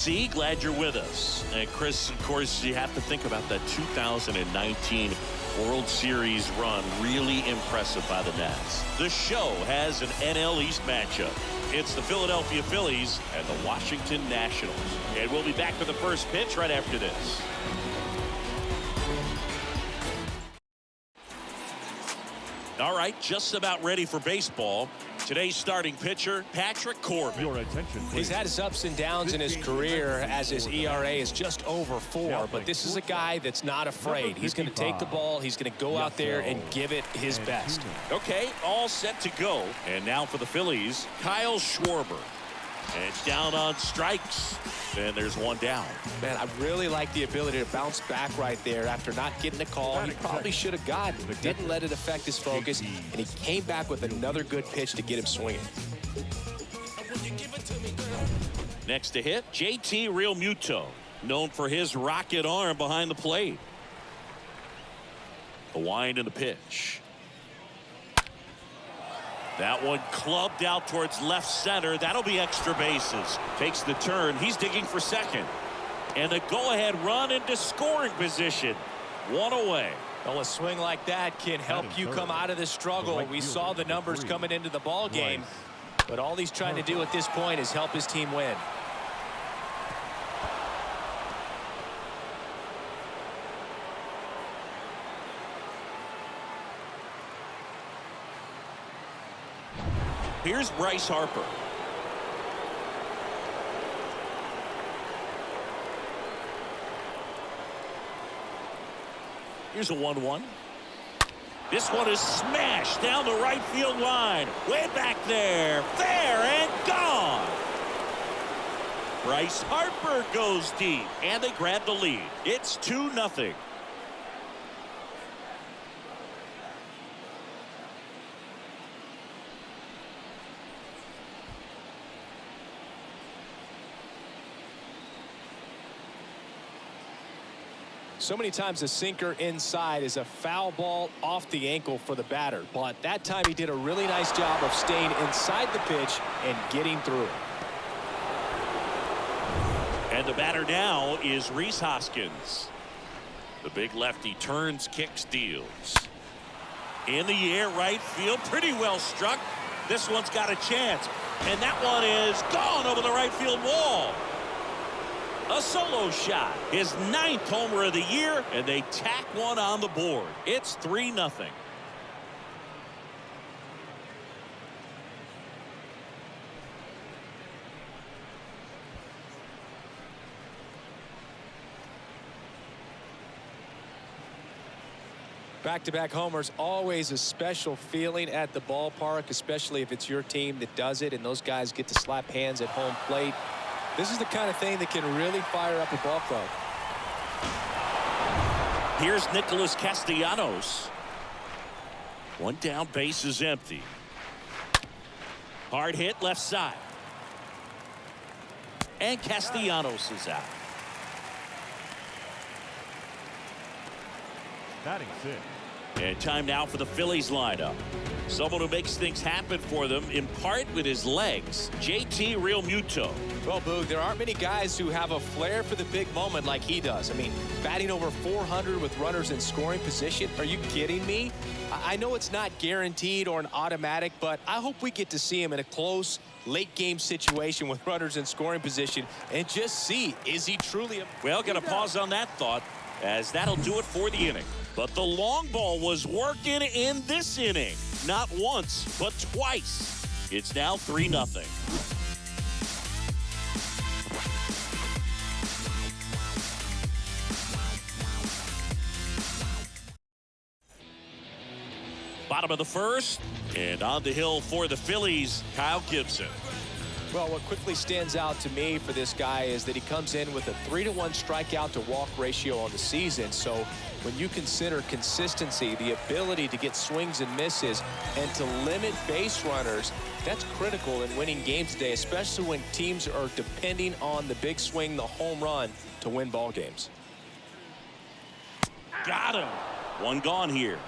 See, glad you're with us. And Chris, of course, you have to think about that 2019 World Series run. Really impressive by the Nats. The show has an NL East matchup. It's the Philadelphia Phillies and the Washington Nationals. And we'll be back for the first pitch right after this. All right, just about ready for baseball. Today's starting pitcher, Patrick Corbin. Your attention, please. He's had his ups and downs in his career as his ERA is just over 4, but this is a guy that's not afraid. He's going to take the ball. He's going to go out there and give it his best. Okay, all set to go. And now for the Phillies, Kyle Schwarber. And it's down on strikes. And there's one down. Man, I really like the ability to bounce back right there after not getting a call. He probably should have gotten, but didn't let it affect his focus. And he came back with another good pitch to get him swinging. Next to hit, JT Realmuto, known for his rocket arm behind the plate. The wind and the pitch. That one clubbed out towards left center. That'll be extra bases. Takes the turn. He's digging for second. And a go-ahead run into scoring position. One away. Well, a swing like that can help you come out of the struggle. We saw the numbers coming into the ball game, but all he's trying to do at this point is help his team win. Here's Bryce Harper. Here's a 1-1. This one is smashed down the right field line. Way back there. Fair and gone. Bryce Harper goes deep. And they grab the lead. It's 2-0. So many times a sinker inside is a foul ball off the ankle for the batter, but that time he did a really nice job of staying inside the pitch and getting through it. And the batter now is Rhys Hoskins. The big lefty turns, kicks, deals. In the air, right field, pretty well struck. This one's got a chance, and that one is gone over the right field wall. A solo shot, his 9th homer of the year, and they tack one on the board. It's 3-0. Back-to-back homers, always a special feeling at the ballpark, especially if it's your team that does it and those guys get to slap hands at home plate. This is the kind of thing that can really fire up a ball club. Here's Nicholas Castellanos. One down, base is empty. Hard hit left side. And Castellanos is out. Batting 6. And time now for the Phillies lineup. Someone who makes things happen for them, in part with his legs, JT Realmuto. Well, Boog, there aren't many guys who have a flair for the big moment like he does. I mean, batting over 400 with runners in scoring position. Are you kidding me? I know it's not guaranteed or an automatic, but I hope we get to see him in a close, late-game situation with runners in scoring position and just see, is he truly a... Well, got to pause on that thought, as that'll do it for the inning. But the long ball was working in this inning. Not once, but twice. It's now 3-0. Bottom of the first, and on the hill for the Phillies, Kyle Gibson. Well, what quickly stands out to me for this guy is that he comes in with a 3-to-1 strikeout to walk ratio on the season. So when you consider consistency, the ability to get swings and misses, and to limit base runners, that's critical in winning games today, especially when teams are depending on the big swing, the home run, to win ball games. Got him. One gone here.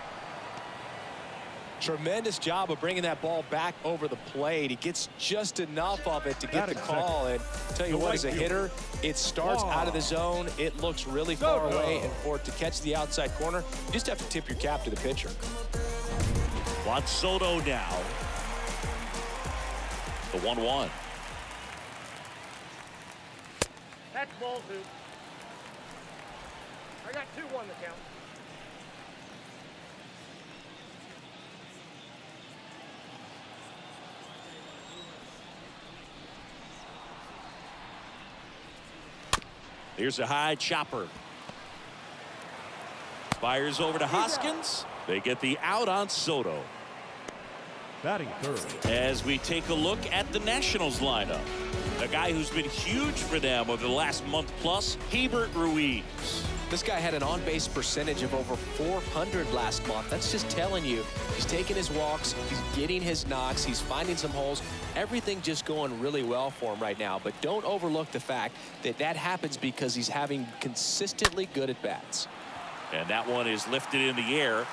Tremendous job of bringing that ball back over the plate. He gets just enough of it to get the call. And tell you what, as a hitter, it starts out of the zone. It looks really far away. And for it to catch the outside corner, you just have to tip your cap to the pitcher. Juan Soto now. The 1-1. That's ball 2. I got 2-1 to count. Here's a high chopper. Fires over to Hoskins. They get the out on Soto. Batting third. As we take a look at the Nationals lineup. A guy who's been huge for them over the last month plus, Hebert Ruiz. This guy had an on-base percentage of over 400 last month. That's just telling you he's taking his walks, he's getting his knocks, he's finding some holes. Everything just going really well for him right now. But don't overlook the fact that that happens because he's having consistently good at-bats. And that one is lifted in the air.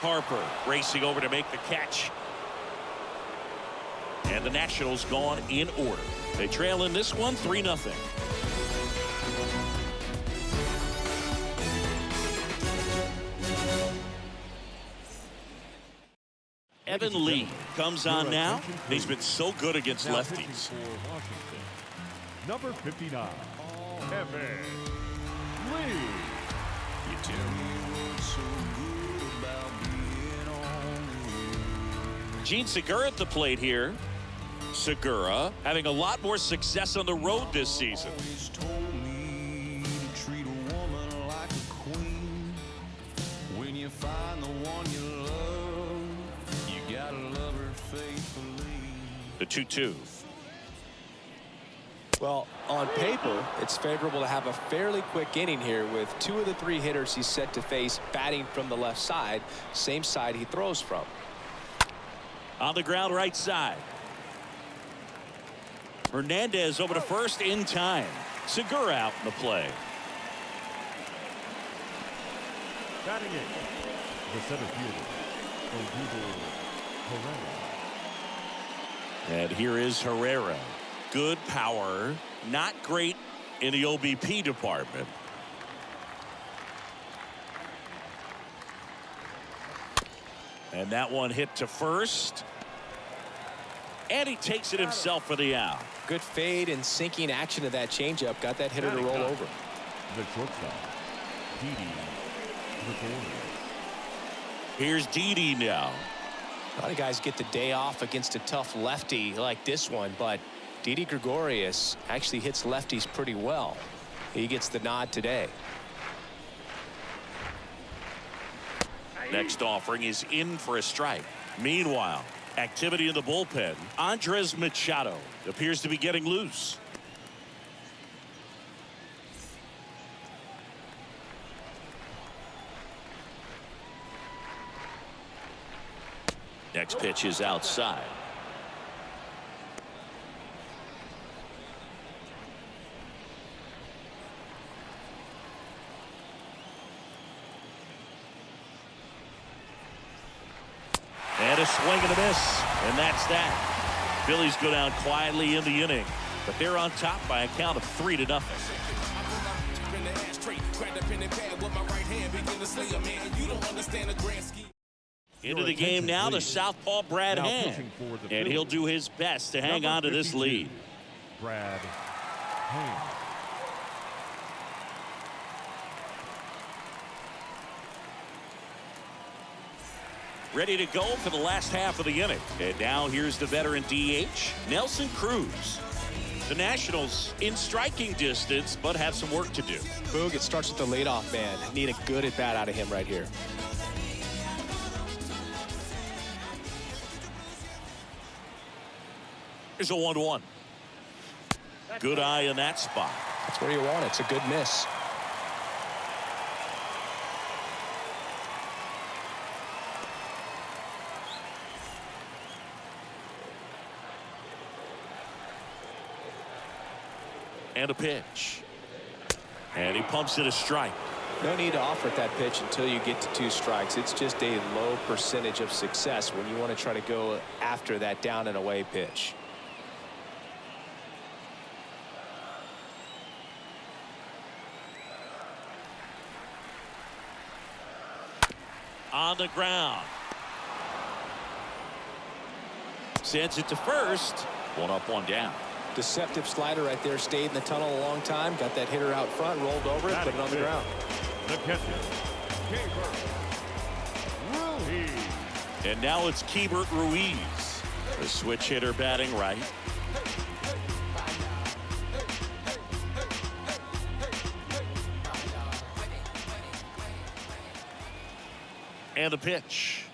Harper racing over to make the catch. And the Nationals gone in order. They trail in this one 3-0. Evan Lee comes on now. He's been so good against lefties. Number 59, Evan Lee. Gene Segura at the plate here. Segura having a lot more success on the road this season. The 2-2. Well, on paper, it's favorable to have a fairly quick inning here with 2 of the 3 hitters he's set to face batting from the left side, same side he throws from. On the ground right side. Hernandez over to first in time. Segura out in the play. Batting eighth, the center fielder, Herrera. And here is Herrera. Good power, not great in the OBP department. And that one hit to first. And he takes it himself for the out. Good fade and sinking action of that changeup got that hitter to roll over. The shortstop, Didi Gregorius. Here's Didi now. A lot of guys get the day off against a tough lefty like this one, but Didi Gregorius actually hits lefties pretty well. He gets the nod today. Next offering is in for a strike. Meanwhile, activity in the bullpen. Andres Machado appears to be getting loose. Next pitch is outside. And a swing and a miss. And that's that. Phillies go down quietly in the inning, but they're on top by a count of 3-0. Into the game now, the southpaw Brad Hand. And he'll do his best to hang on to this lead. Brad Hand. Ready to go for the last half of the inning. And now here's the veteran DH, Nelson Cruz. The Nationals in striking distance, but have some work to do. Boog, it starts with the leadoff man. Need a good at bat out of him right here. Here's a 1-1. Good eye in that spot. That's where you want it. It's a good miss. And a pitch. And he pumps it a strike. No need to offer that pitch until you get to 2 strikes. It's just a low percentage of success when you want to try to go after that down and away pitch. On the ground. Sends it to first. 1 up, 1 down. Deceptive slider right there. Stayed in the tunnel a long time. Got that hitter out front. Rolled over it. Put it on the ground. The catcher, Ruiz. And now it's Keibert Ruiz, the switch hitter batting right. And the pitch.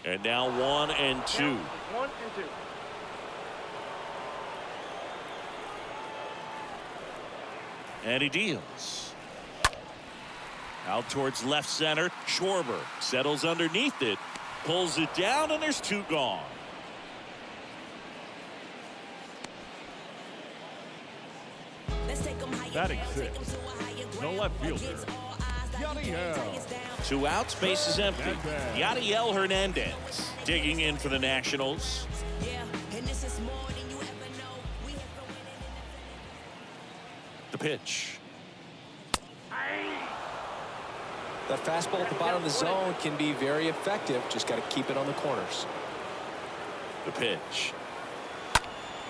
And now 1 and 2. 1 and 2. And he deals. Out towards left center. Schwarber settles underneath it. Pulls it down, and there's 2 gone. Batting 6. No left fielder. Yadiel. 2 outs, bases empty. Yadiel Hernandez digging in for the Nationals. The pitch. That fastball at the bottom of the zone can be very effective. Just got to keep it on the corners. The pitch.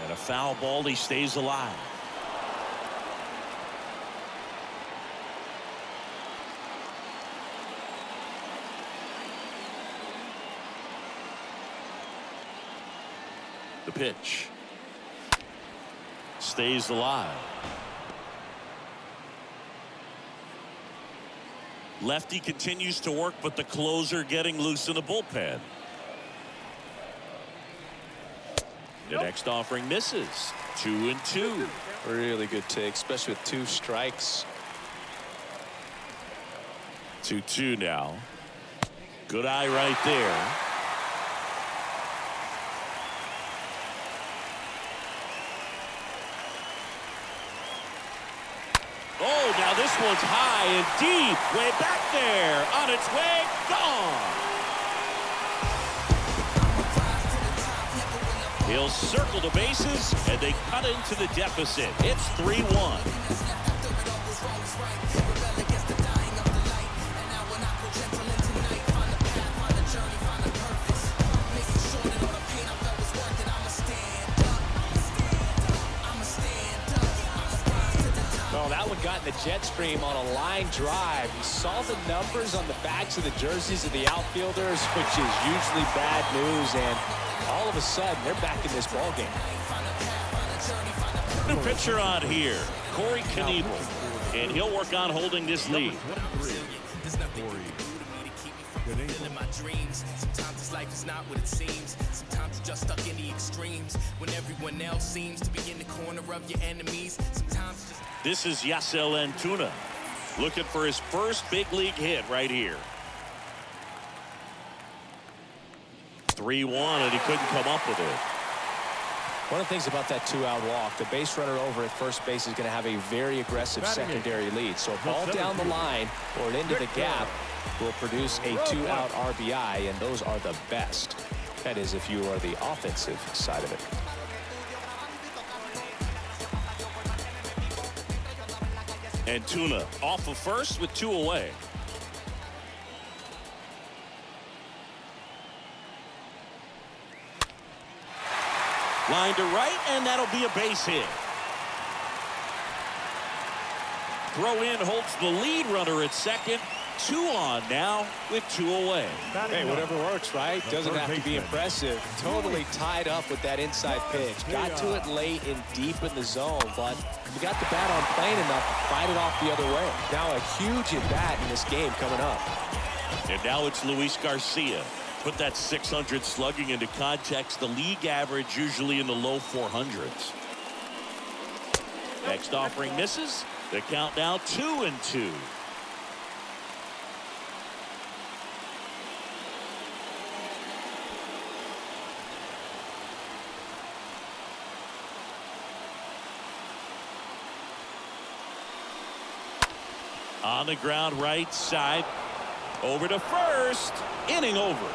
And a foul ball. He stays alive. The pitch. Stays alive. Lefty continues to work, but the closer getting loose in the bullpen. The next offering misses. 2 and 2. Really good take, especially with 2 strikes. 2-2 now. Good eye right there. Oh, now this one's high and deep. Way back there. On its way. Gone. He'll circle the bases, and they cut into the deficit. It's 3-1. Oh, that one got in the jet stream on a line drive. You saw the numbers on the backs of the jerseys of the outfielders, which is usually bad news, and all of a sudden they're back in this ball game. New pitcher on here, Corey Knebel, and he'll work on holding this lead. Sometimes this life is not what it seems. Sometimes you're just stuck in the extremes when everyone else seems to be in the corner of your enemies. Sometimes just... This is Yasel Antuna looking for his first big league hit right here. 3-1, and he couldn't come up with it. One of the things about that 2-out walk, the base runner over at first base is going to have a very aggressive secondary lead. So a ball down the line or into the gap will produce a 2-out RBI, and those are the best. That is if you are the offensive side of it. Antuna off of first with 2 away. Line to right, and that'll be a base hit. Throw in holds the lead runner at second. 2 on now with 2 away. Hey, whatever works, right? Doesn't have to be impressive. Totally tied up with that inside pitch. Got to it late and deep in the zone, but you got the bat on plane enough to fight it off the other way. Now a huge at-bat in this game coming up. And now it's Luis Garcia. Put that 600 slugging into context. The league average usually in the low 400s. Next offering misses. The count now 2-2. On the ground right side. Over to first. Inning over.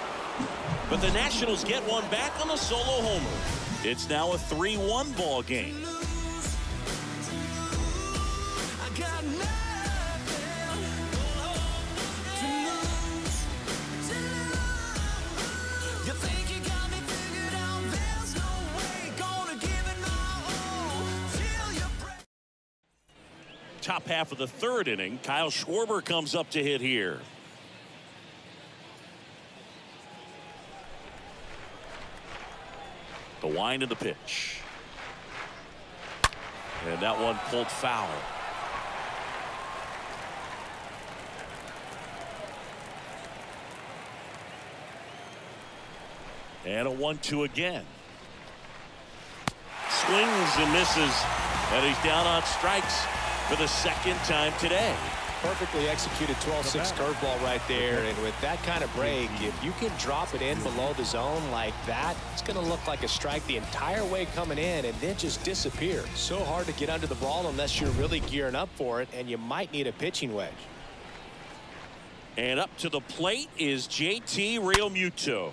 But the Nationals get one back on a solo homer. It's now a 3-1 ball game. Top half of the third inning. Kyle Schwarber comes up to hit here. The wind of the pitch. And that one pulled foul. And a 1-2 again. Swings and misses. And he's down on strikes for the second time today. Perfectly executed 12-6 curveball right there, and with that kind of break, if you can drop it in below the zone like that, it's going to look like a strike the entire way coming in and then just disappear. So hard to get under the ball unless you're really gearing up for it, and you might need a pitching wedge. And up to the plate is JT Realmuto,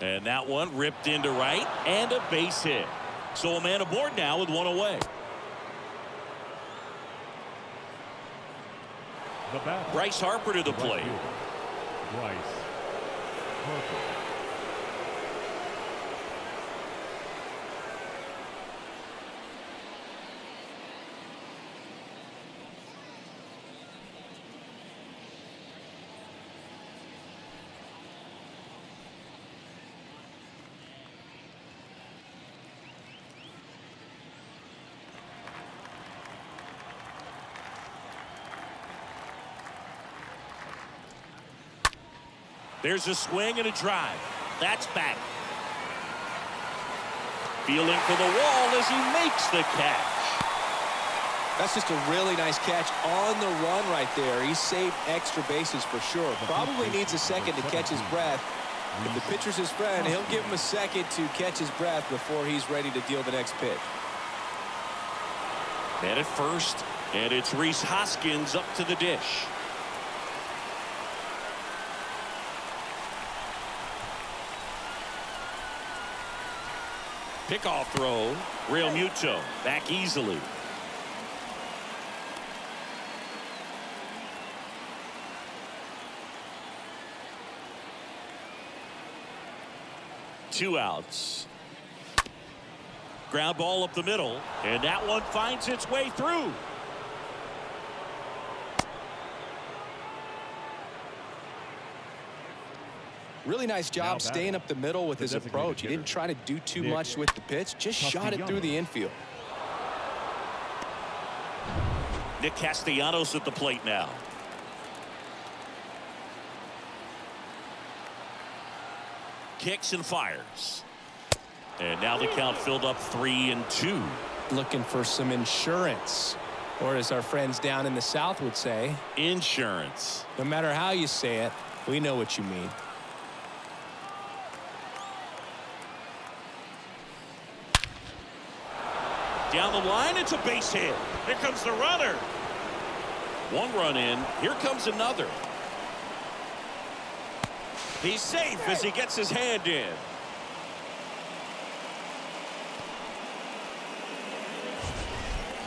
and that one ripped into right and a base hit. So a man aboard now with one away. Bryce Harper to the plate. Bryce Harper. There's a swing and a drive. That's back. Feeling for the wall as he makes the catch. That's just a really nice catch on the run right there. He saved extra bases for sure. Probably needs a second to catch his breath. If the pitcher's his friend, he'll give him a second to catch his breath before he's ready to deal the next pitch. And at first, and it's Rhys Hoskins up to the dish. Pickoff throw. Realmuto back easily. Two outs. Ground ball up the middle, and that one finds its way through. Really nice job staying up the middle with his approach. He didn't try to do too much with the pitch, just shot it through the infield. Nick Castellanos at the plate now. Kicks and fires. And now the count filled up 3-2. Looking for some insurance, or as our friends down in the South would say, insurance. No matter how you say it, we know what you mean. Down the line, it's a base hit. Here comes the runner. One run in. Here comes another. He's safe as he gets his hand in.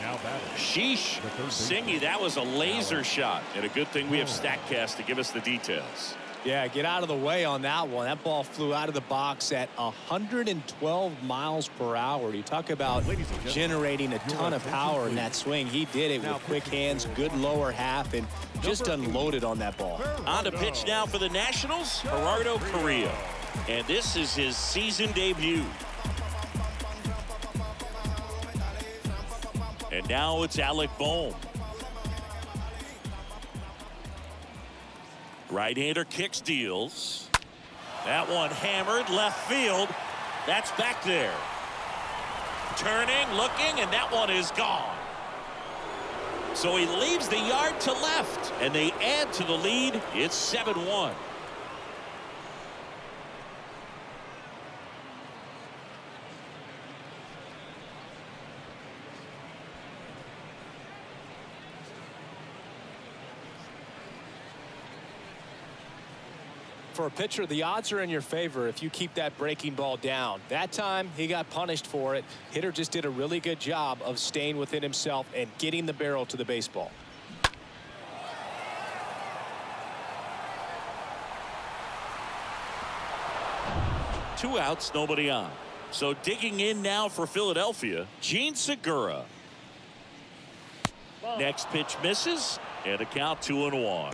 Now batting. Sheesh. Singy, that was a laser shot. And a good thing we have StatCast to give us the details. Yeah, get out of the way on that one. That ball flew out of the box at 112 miles per hour. You talk about generating a ton of power in that swing. He did it with quick hands, good lower half, and just unloaded on that ball. On to pitch now for the Nationals, Gerardo Carrillo. And this is his season debut. And now it's Alec Bohm. Right-hander kicks, deals. That one hammered left field. That's back there. Turning, looking, and that one is gone. So he leaves the yard to left, and they add to the lead. It's 7-1. For a pitcher, the odds are in your favor if you keep that breaking ball down. That time, he got punished for it. Hitter just did a really good job of staying within himself and getting the barrel to the baseball. Two outs, nobody on. So digging in now for Philadelphia, Gene Segura. Next pitch misses, and a count 2-1.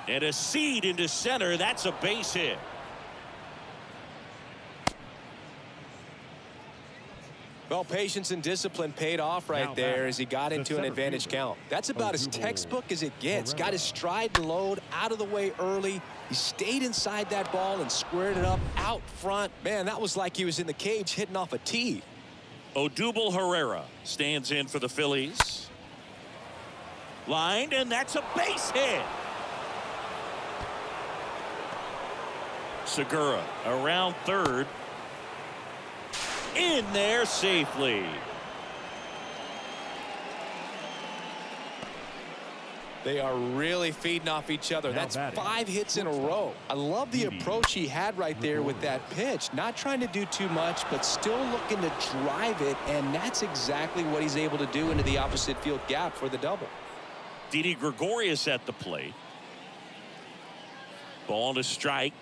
And a seed into center. That's a base hit. Well, patience and discipline paid off right there as he got into an advantage count. That's about as textbook as it gets. Got his stride and load out of the way early. He stayed inside that ball and squared it up out front. Man, that was like he was in the cage hitting off a tee. Odubel Herrera stands in for the Phillies. Lined, and that's a base hit. Segura around third. In there safely. They are really feeding off each other. That's 5 hits in a row. I love the approach he had right there with that pitch. Not trying to do too much, but still looking to drive it, and that's exactly what he's able to do into the opposite field gap for the double. Didi Gregorius at the plate. Ball to strike.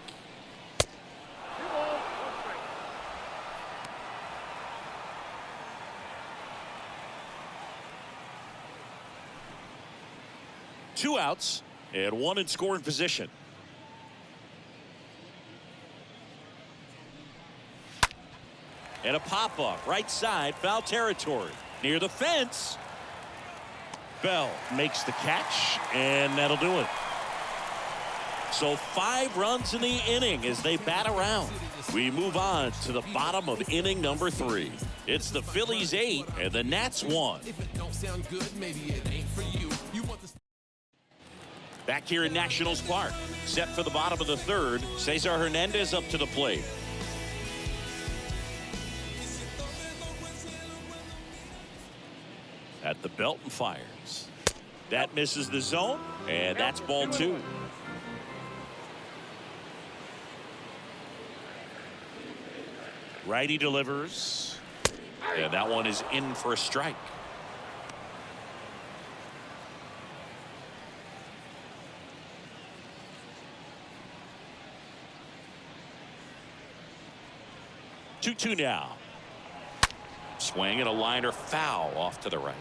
2 outs and 1 in scoring position. And a pop-up right side, foul territory near the fence. Bell makes the catch, and that'll do it. So 5 runs in the inning as they bat around. We move on to the bottom of inning number 3. It's the Phillies 8 and the Nats 1. Back here in Nationals Park, set for the bottom of the 3rd. Cesar Hernandez up to the plate. At the belt and fires. That misses the zone, and that's ball 2. Righty delivers, and that one is in for a strike. Two now. Swing and a liner foul off to the right.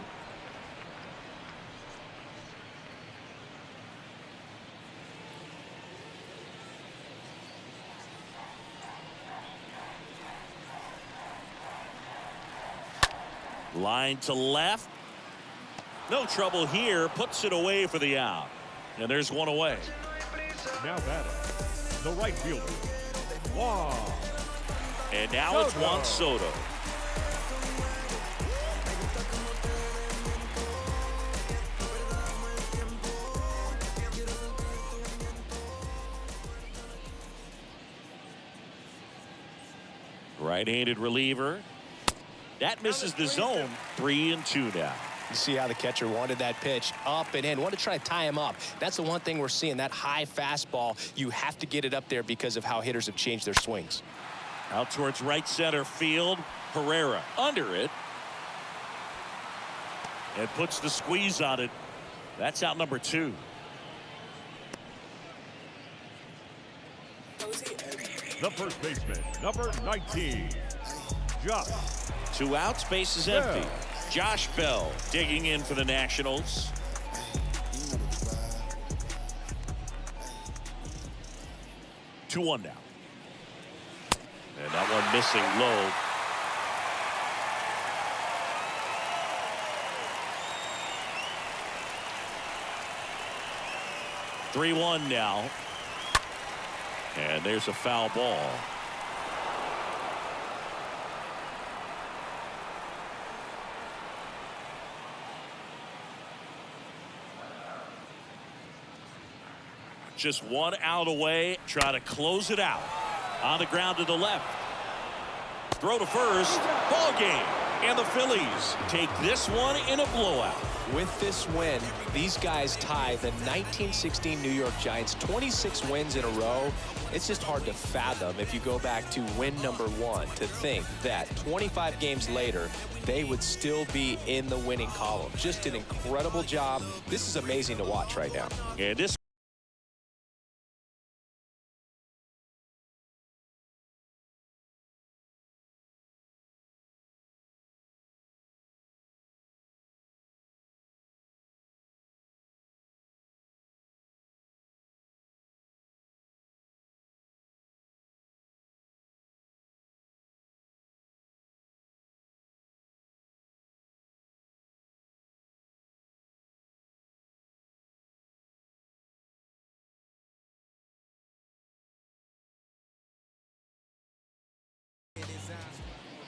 Line to left. No trouble here. Puts it away for the out. And there's one away. Now batting, the right fielder, Juan. And now it's Juan Soto. Right-handed reliever. That misses the zone. 3-2 now. You see how the catcher wanted that pitch up and in. Wanted to try to tie him up. That's the one thing we're seeing. That high fastball, you have to get it up there because of how hitters have changed their swings. Out towards right center field. Herrera under it. And puts the squeeze on it. That's out number 2. The first baseman, number 19, Josh. 2 outs, base is empty. Josh Bell digging in for the Nationals. Two one now. And that one missing low. Three-one now. And there's a foul ball. Just one out away. Try to close it out. On the ground to the left. Throw to first. Ball game. And the Phillies take this one in a blowout. With this win, these guys tie the 1916 New York Giants 26 wins in a row. It's just hard to fathom if you go back to win number 1 to think that 25 games later they would still be in the winning column. Just an incredible job. This is amazing to watch right now. And this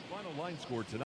Final line score tonight.